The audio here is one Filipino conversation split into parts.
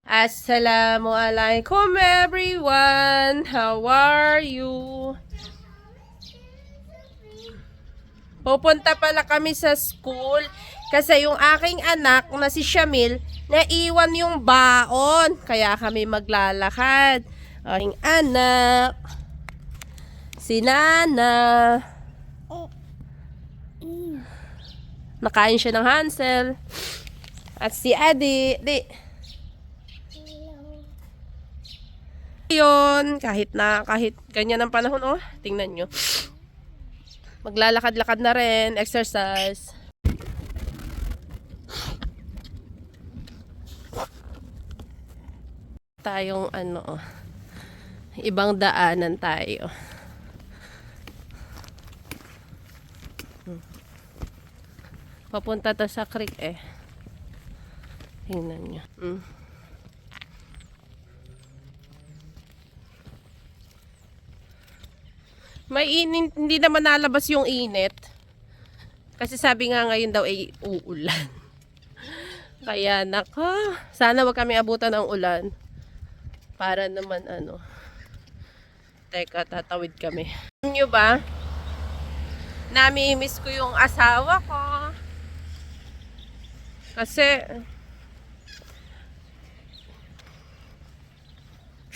Assalamualaikum everyone! How are you? Pupunta pala kami sa school kasi yung aking anak na si Shamil naiwan yung baon. Kaya kami maglalakad. Aking anak, si Nana. Nakain siya ng Hansel. At si Adi. Yun, kahit ganyan ang panahon, oh, tingnan nyo. Maglalakad-lakad na rin, exercise. Tayong ibang daanan tayo. Papunta to sa creek eh. Tingnan nyo. May init, hindi naman nalabas yung init. Kasi sabi nga ngayon daw ay uulan. Kaya sana wag kami abutan ng ulan. Para naman teka, tatawid kami. Alam nyo ba? Nami-miss ko yung asawa ko. Kasi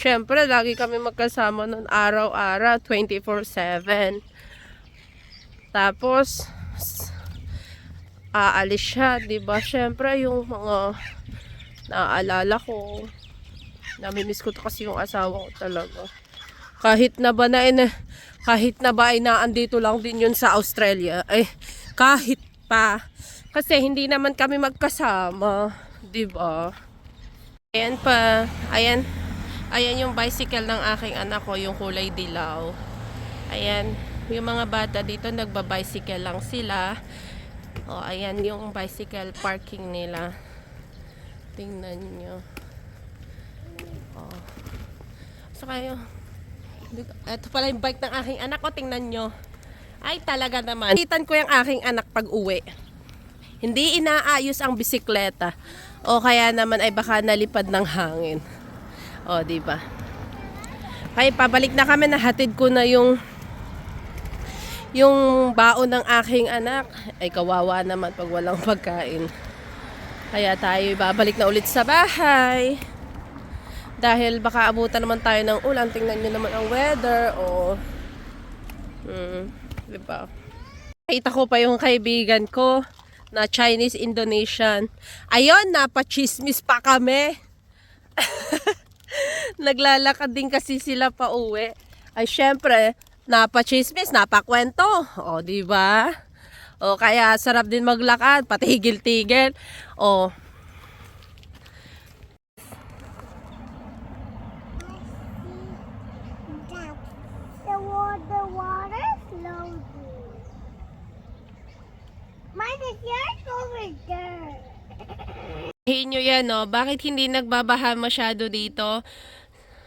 syempre, lagi kami magkasama nun araw-araw, 24/7. Tapos, aalis siya, diba? Syempre, yung mga naaalala ko, namimiss ko to kasi yung asawa ko talaga. Kahit na ba ay naandito lang din yun sa Australia, kahit pa. Kasi hindi naman kami magkasama, diba? Ayan pa, ayan yung bicycle ng aking anak ko, yung kulay dilaw. Ayan, yung mga bata dito nagba-bicycle lang sila. O, ayan yung bicycle parking nila. Tingnan nyo. O. So kayo, ito pala yung bike ng aking anak ko, tingnan nyo. Ay, talaga naman. Kitan ko yung aking anak pag uwi. Hindi inaayos ang bisikleta. O kaya naman ay baka nalipad ng hangin. O, diba? Kaya pabalik na kami, nahatid ko na yung baon ng aking anak. Ay, kawawa naman pag walang pagkain. Kaya tayo babalik na ulit sa bahay. Dahil baka abutan naman tayo ng ulan. Tingnan nyo naman ang weather. O, diba? Nakita ko pa yung kaibigan ko na Chinese Indonesian. Ayun, napachismis pa kami. Naglalakad din kasi sila pa uwi. Ay syempre, napachismis, napakwento. O, diba? O, kaya sarap din maglakad, patigil-tigil. O. The water slowly. Mine is yours over there. Hinyo yan, no? Bakit hindi nagbabaha masyado dito?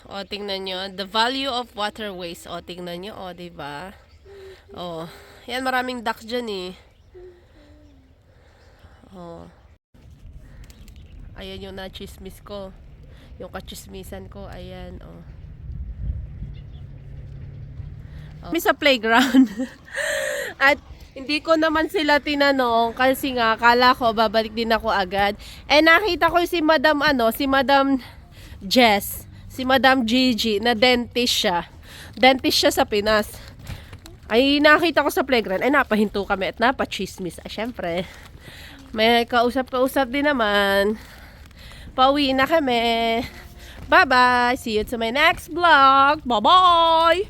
O, tingnan nyo. The value of waterways. O, tingnan nyo. O, diba? O, yan, maraming ducks dyan, eh. O. Ayan yung na-chismis ko. Yung kachismisan ko, ayan, o. Kami sa playground. At hindi ko naman sila tinanong kasi nga akala ko babalik din ako agad. Nakita ko si Madam Jess, si Madam Gigi na dentist siya. Dentist siya sa Pinas. Ay nakita ko sa playground, napahinto kami at napachismis. Syempre, may kausap-kausap din naman. Pauwi na kami. Bye-bye. See you to my next vlog. Bye-bye.